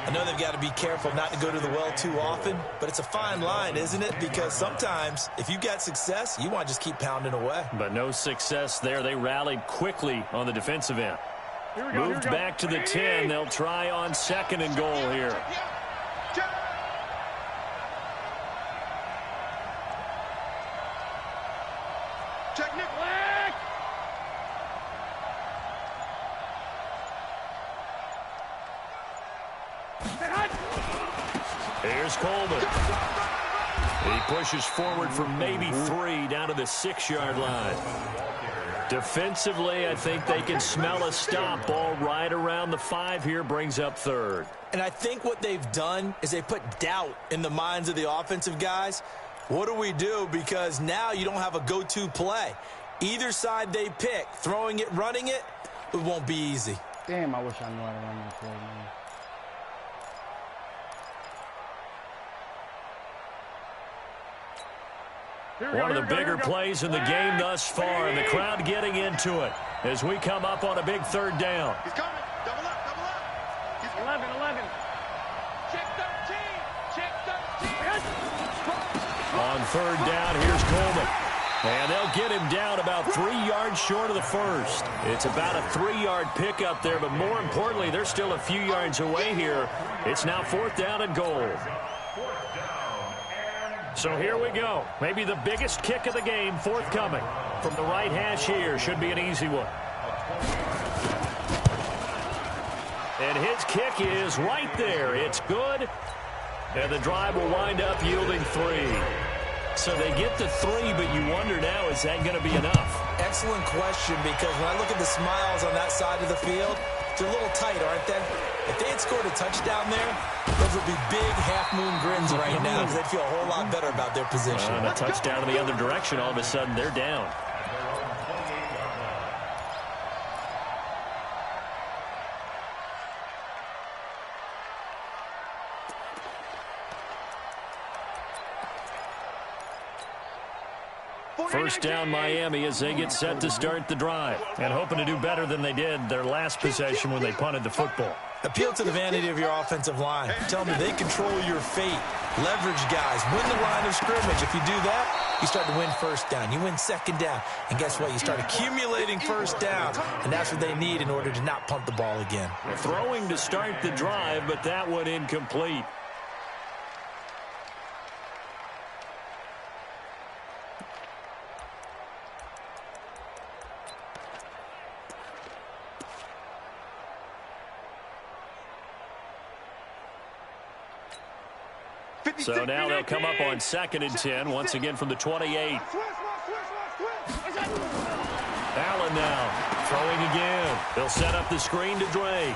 I know they've got to be careful not to go to the well too often, but it's a fine line, isn't it? Because sometimes, if you got success, you want to just keep pounding away. But no success there. They rallied quickly on the defensive end. Moved back to the 10. They'll try on second and goal here. Check Nick. Here's Coleman. He pushes forward for maybe 3 down to the 6-yard line. Defensively, I think they can smell a stop. Ball right around the 5 here, brings up third. And I think what they've done is they put doubt in the minds of the offensive guys. What do we do? Because now you don't have a go-to play. Either side they pick, throwing it, running it, it won't be easy. Damn, I wish I knew how to run that play, man. One of the bigger plays in the game thus far, and the crowd getting into it as we come up on a big third down. He's coming. Double up. He's 11. Check 13. On third down, here's Coleman. And they'll get him down about 3 yards short of the first. It's about a 3-yard pickup there, but more importantly, they're still a few yards away here. It's now 4th down and goal. So here we go. Maybe the biggest kick of the game forthcoming. From the right hash here, should be an easy one. And his kick is right there. It's good. And the drive will wind up yielding 3. So they get to 3, but you wonder now, is that going to be enough? Excellent question, because when I look at the smiles on that side of the field, they're a little tight, aren't they? If they had scored a touchdown there, those would be big half-moon grins right now, because they'd feel a whole lot better about their position. And a touchdown in the other direction, all of a sudden they're down. First down Miami as they get set to start the drive. And hoping to do better than they did their last possession when they punted the football. Appeal to the vanity of your offensive line. Tell them they control your fate. Leverage guys. Win the line of scrimmage. If you do that, you start to win first down. You win second down. And guess what? You start accumulating first downs. And that's what they need in order to not punt the ball again. Throwing to start the drive, but that one incomplete. So now they'll come up on 2nd and 10, once again from the 28. Allen now throwing again. They'll set up the screen to Drake.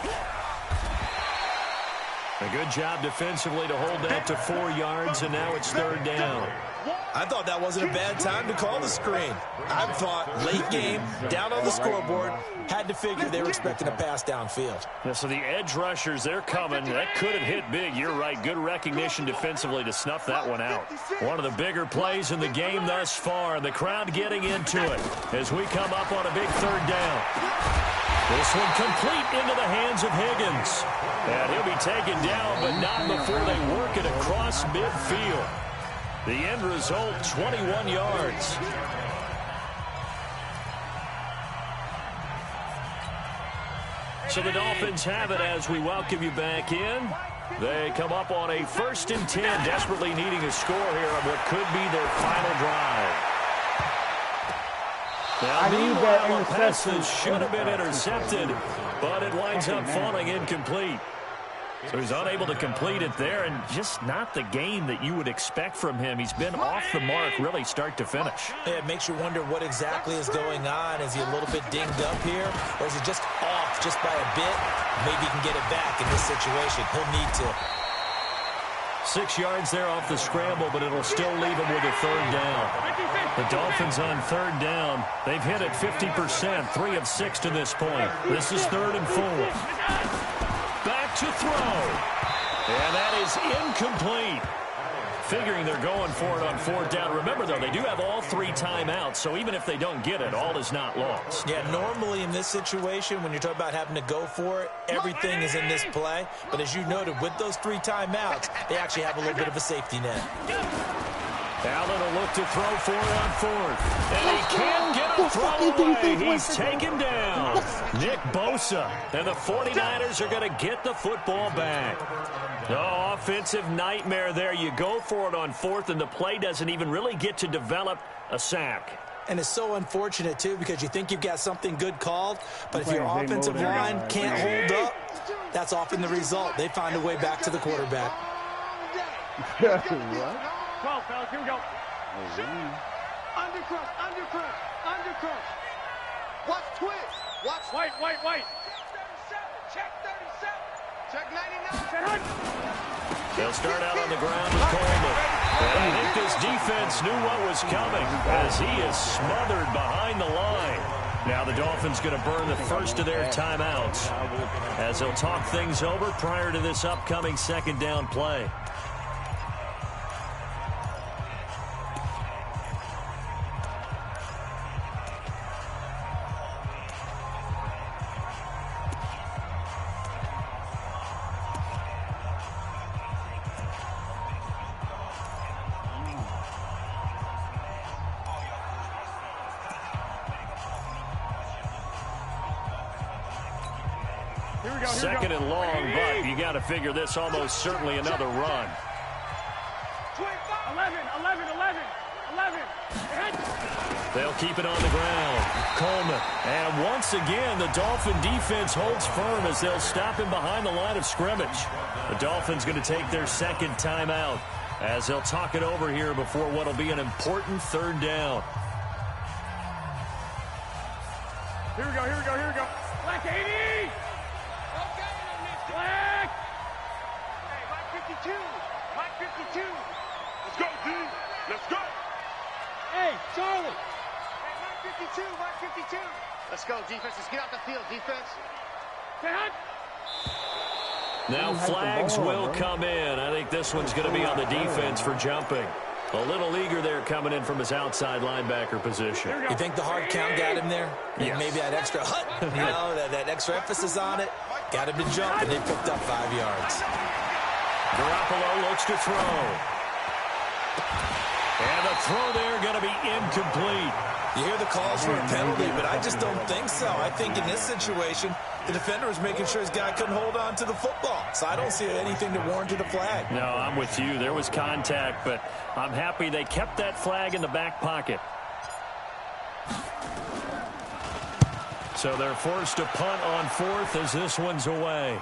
A good job defensively to hold that to 4 yards, and now it's 3rd down. I thought that wasn't a bad time to call the screen. I thought late game, down on the scoreboard, had to figure they were expecting a pass downfield. Yeah, so the edge rushers, they're coming. That could have hit big. You're right. Good recognition defensively to snuff that one out. One of the bigger plays in the game thus far. The crowd getting into it as we come up on a big 3rd down. This one complete into the hands of Higgins. And he'll be taken down, but not before they work it across midfield. The end result, 21 yards. So the Dolphins have it as we welcome you back in. They come up on a 1st and 10, desperately needing a score here on what could be their final drive. Now, meanwhile, a pass that should have been intercepted, but it winds up falling incomplete. So he's unable to complete it there, and just not the game that you would expect from him. He's been off the mark really start to finish. Yeah, it makes you wonder what exactly is going on. Is he a little bit dinged up here, or is he just off just by a bit? Maybe he can get it back in this situation. He'll need to. 6 yards there off the scramble, but it'll still leave him with a 3rd down. The Dolphins on 3rd down. They've hit it 50%, 3 of 6 to this point. This is 3rd and 4. Back to throw. And that is incomplete. Figuring they're going for it on 4th down. Remember, though, they do have all 3 timeouts, so even if they don't get it, all is not lost. Yeah, normally in this situation, when you're talking about having to go for it, everything is in this play. But as you noted, with those 3 timeouts, they actually have a little bit of a safety net. Allen will look to throw for it on 4th. And he can't get a throw away. He's taken down. Nick Bosa. And the 49ers are going to get the football back. No offensive nightmare there. You go for it on 4th, and the play doesn't even really get to develop a sack. And it's so unfortunate, too, because you think you've got something good called, but if your offensive line can't hold up, that's often the result. They find a way back to the quarterback. What? 12, fellas, here we go. Undercrush, undercrush, undercrush. Watch twist. Watch. White. Check 37. Check 99. Set hunt. They'll start out on the ground with Coleman. And I think this defense knew what was coming as he is smothered behind the line. Now the Dolphins going to burn the first of their timeouts as they'll talk things over prior to this upcoming 2nd down play. Second and long, but you got to figure this almost certainly another run. 11. They'll keep it on the ground. Coleman. And once again, the Dolphin defense holds firm as they'll stop him behind the line of scrimmage. The Dolphins going to take their 2nd timeout as they'll talk it over here before what will be an important 3rd down. Here we go. Black 80. Black. Hey, Mike 52. Let's go, D. Let's go. Hey, Charlie. Hey, Mike 52. Let's go, defense. Let's get out the field, defense. Set hunt. Now flags will come in. I think this one's going to be on the defense for jumping. A little eager there coming in from his outside linebacker position. You think the hard count got him there? Yes. Maybe that extra that extra emphasis on it got him to jump, and they picked up 5 yards. Garoppolo looks to throw. And the throw there going to be incomplete. You hear the calls for a penalty, but I just don't think so. I think in this situation, the defender was making sure his guy couldn't hold on to the football. So I don't see anything that warranted a flag. No, I'm with you. There was contact, but I'm happy they kept that flag in the back pocket. So they're forced to punt on 4th as this one's away.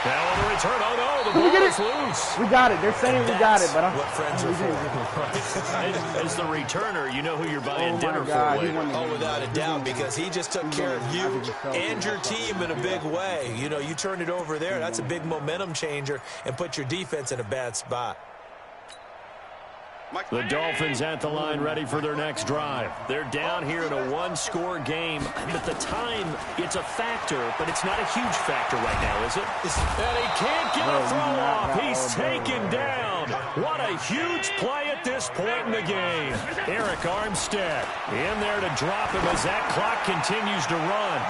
Now on the return. Oh, no, the ball is loose. We got it. They're saying we got it, but I'm... What friends are for. As the returner, you know who you're buying Oh, dinner my God. for. He won the Oh, without a doubt, because he just took care of you and your team in a big way. You know, you turned it over there. That's a big momentum changer and put your defense in a bad spot. The Dolphins at the line ready for their next drive. They're down here in a one-score game. At the time, it's a factor, but it's not a huge factor right now, is it? And he can't get a throw off. He's taken down. What a huge play at this point in the game. Eric Armstead in there to drop him as that clock continues to run.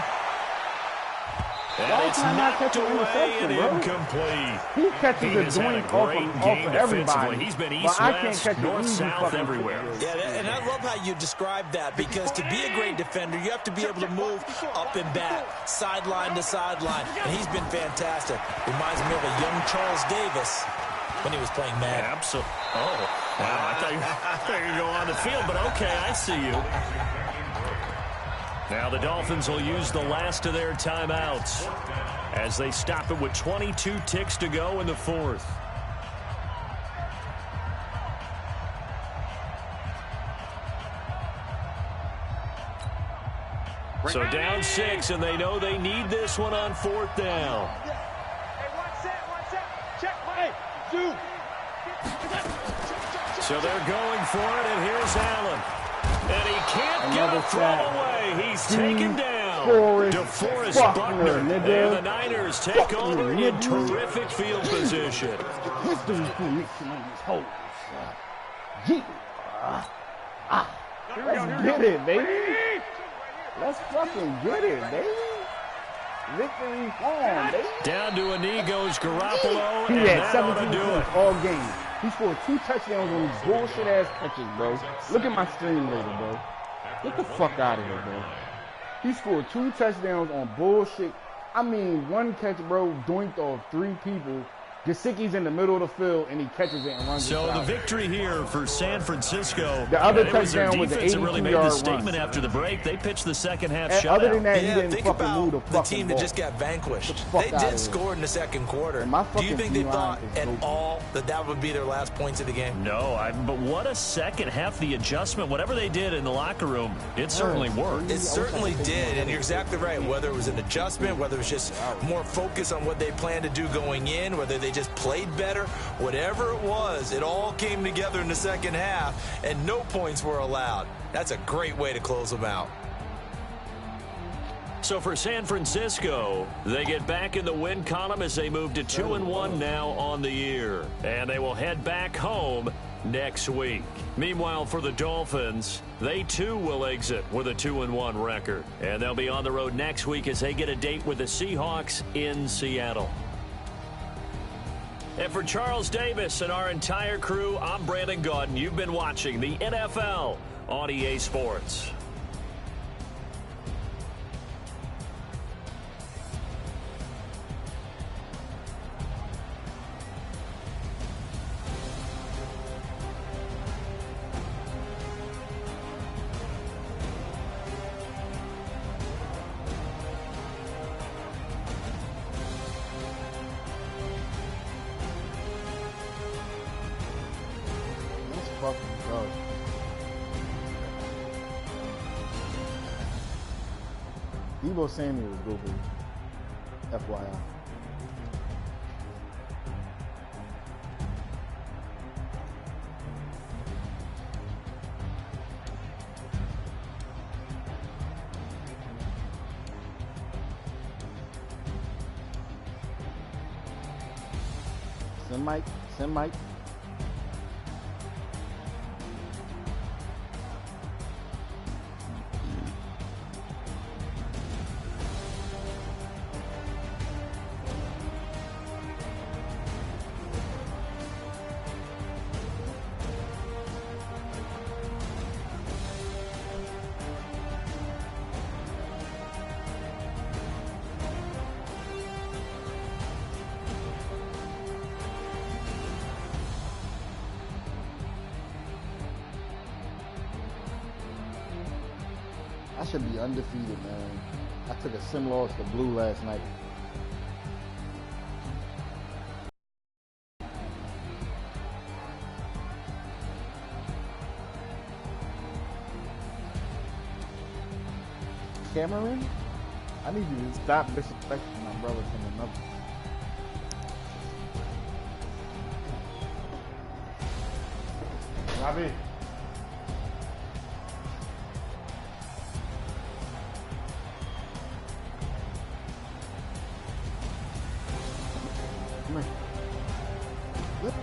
And it's can I not knocked catch an away and interception, bro? incomplete. He catches He a has had a doink great off game of everybody. defensively. He's been But I can't east-west, catch an easy north-south, fucking everywhere. kick. Yeah, and I love how you described that, because to be a great defender, you have to be able to move up and back, sideline to sideline, and he's been fantastic. Reminds me of a young Charles Davis when he was playing Madden. Absolutely. Oh, wow. I thought you were going to go on the field, but okay, I see you. Now the Dolphins will use the last of their timeouts as they stop it with 22 ticks to go in the fourth. So down 6, and they know they need this one on 4th down. So they're going for it, and here's Allen. And he can't get a throw away. He's taken down. DeForest Buckner. And the Niners take over in terrific field position. History creation on these holes. Let's get it, baby. Let's fucking get it, baby. Victory form, baby. Down to a knee goes Garoppolo, He and had that 17 ought to do points it. all game. He scored 2 touchdowns on these bullshit-ass catches, bro. Look at my stream later, bro. Get the fuck out of here, bro. He scored 2 touchdowns on bullshit. I mean, one catch, bro, doinked off 3 people. Gesicki's in the middle of the field, and he catches it and runs it So the out. victory here for San Francisco. The other And it was their touchdown was the defense that really made the 82-yard statement run. after the break. They pitched the second half And shutout. other than that, he Yeah, didn't think fucking move about the the fucking team ball. that just got vanquished. fuck They outta did here. score in the second quarter. And my Do you fucking think they D-line thought is at broken. all that would be their last points of the game? No, but what a second half. The adjustment, whatever they did in the locker room, it certainly worked. It certainly did, and you're exactly right. Whether it was an adjustment, whether it was just more focus on what they planned to do going in, whether they just played better, whatever it was, it all came together in the second half, and no points were allowed. That's a great way to close them out. So for San Francisco, they get back in the win column as they move to 2-1 now on the year. And they will head back home next week. Meanwhile, for the Dolphins, they too will exit with a 2-1 record. And they'll be on the road next week as they get a date with the Seahawks in Seattle. And for Charles Davis and our entire crew, I'm Brandon Gaudin. You've been watching the NFL on EA Sports. Let's fucking go. Deebo Samuel is goofy. FYI. Send Mike. Send Mike. I should be undefeated, man. I took a sim loss to Blue last night. Cameron, I need you to stop disrespecting my brother from another. Robbie. Come here. Yep.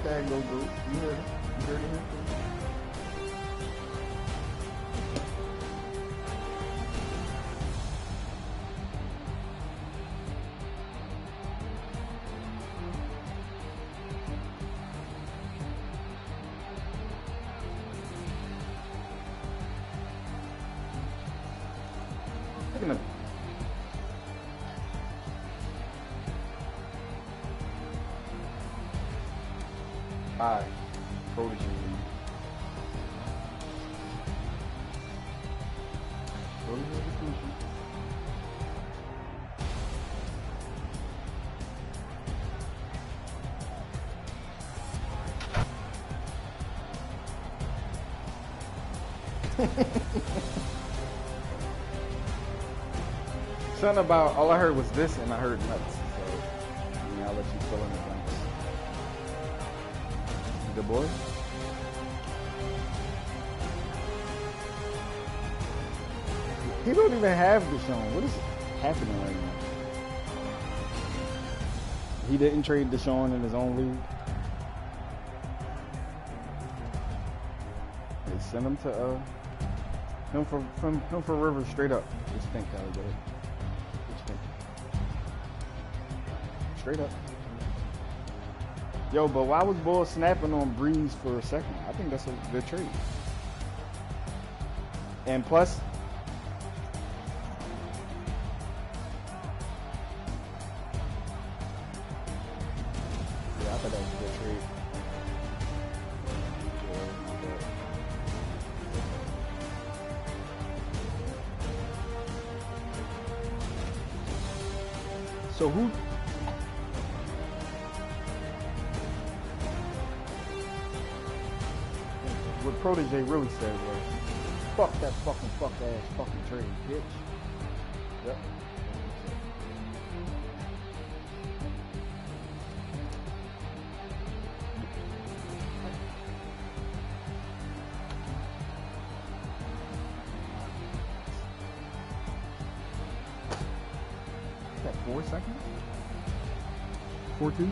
Tag no group. You heard it? You heard it? Taking a Bye. Protege. Something about, all I heard was this and I heard nuts. So, I mean, I'll let you fill in the blanks. Good boy. He don't even have Deshaun. What is happening right now? He didn't trade Deshaun in his own league. They sent him to him for Rivers straight up. Just think how he did it. Just think. Straight up. Yo, but why was Bull snapping on Breeze for a second? I think that's a good trade. And plus, yeah, I thought that was a good trade. So who? What Protege really said was, fuck that fucking ass fucking trade, bitch. Yep. Is that 4 seconds? 4 twos?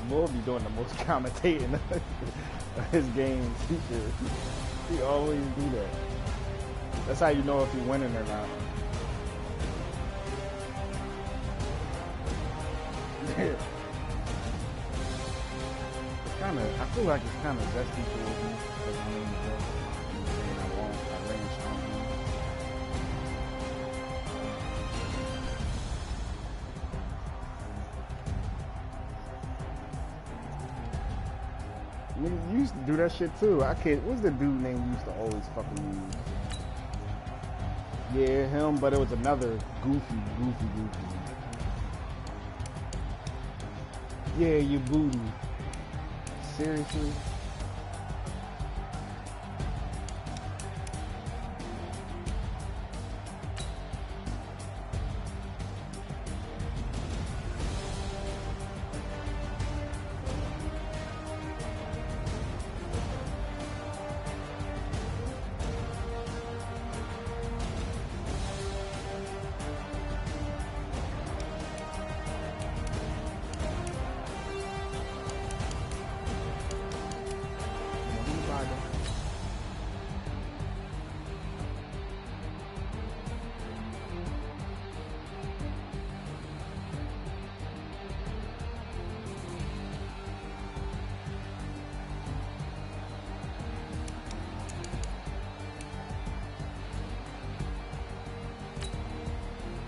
Bull be doing the most commentating of his games. He always do that. That's how you know if he's winning or not. It's kind of, I feel like it's kind of zesty towards me as a main bro. I'm saying I ran strong. Niggas used to do that shit too. I can't. What's the dude name you used to always fucking use? Yeah, him, but it was another goofy. Yeah, you booty. Seriously?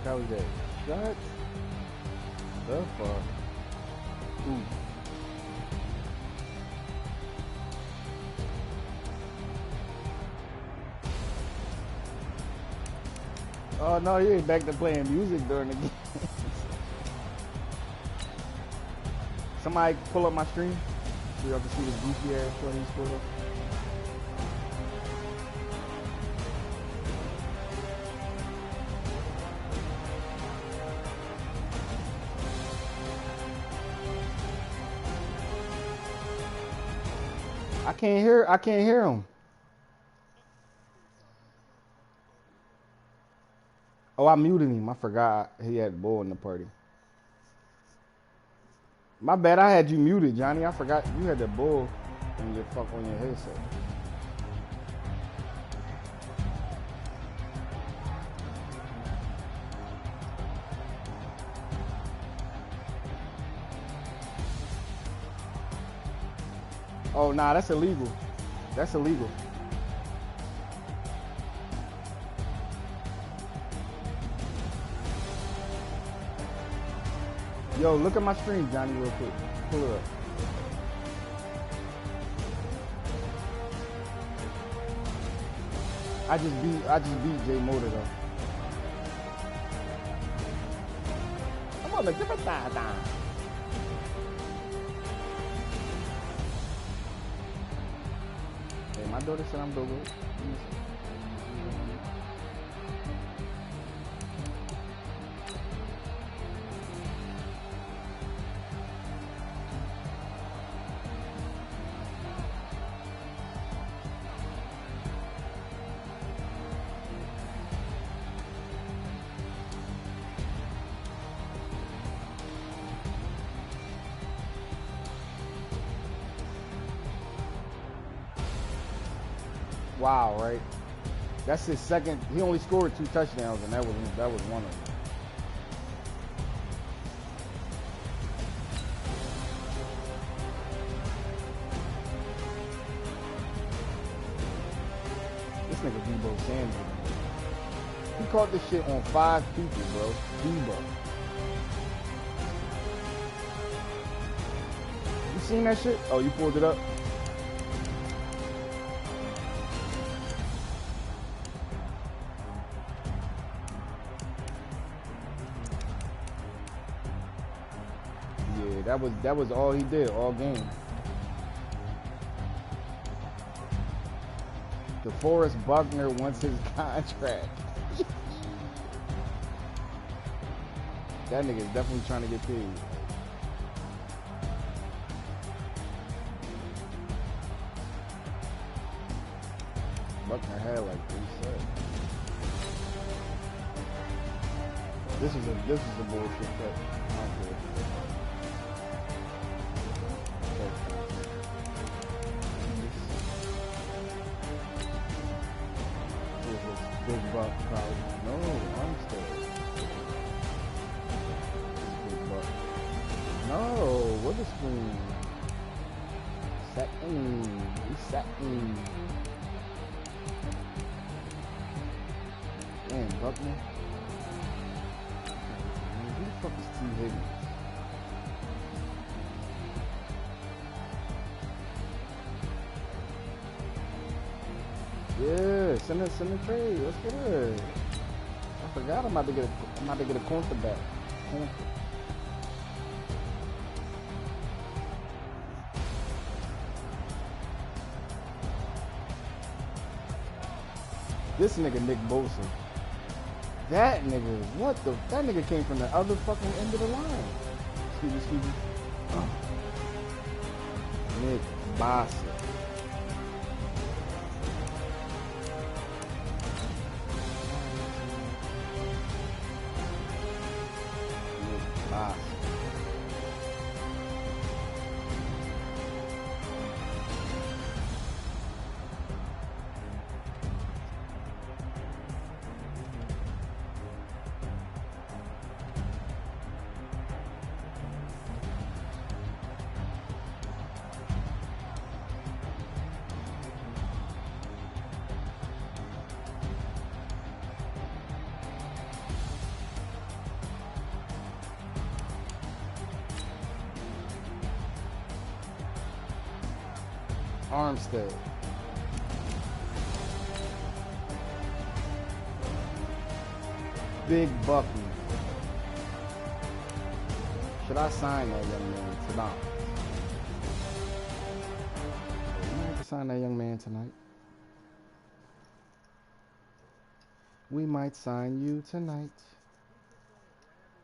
How was that? Shut the fuck. Ooh. Oh no, you ain't back to playing music during the game. Somebody pull up my stream so y'all can see this goofy ass play he's pulled up. I can't hear him. Oh, I muted him. I forgot he had the bull in the party. My bad, I had you muted, Johnny. I forgot you had the bull on your headset. Oh, nah, that's illegal. That's illegal. Yo, look at my screen, Johnny, real quick. Pull it up. I just beat Jay Motor though. I'm gonna give it that. Hey, my daughter said I'm dope. Wow, right? That's his second. He only scored 2 touchdowns, and that was one of them. This nigga Debo Samuel. He caught this shit on 5 people, bro. Debo. You seen that shit? Oh, you pulled it up? That was all he did all game. DeForest Buckner wants his contract. That nigga is definitely trying to get paid. Buckner had like 3 sets. This is a bullshit cut. I don't care. Big Buck probably. No, I'm still. Big Buck. No, what is screen? Setting. Damn, Buckner. Who the fuck is T. Higgins? Yeah, send a trade. Let's get it. I forgot I'm about to get a cornerback. This nigga Nick Bosa. That nigga, that nigga came from the other fucking end of the line. Excuse me. Oh. Nick Bosa. Armstead. Big Bucky. Should I sign that young man tonight? We might have to sign that young man tonight. We might sign you tonight.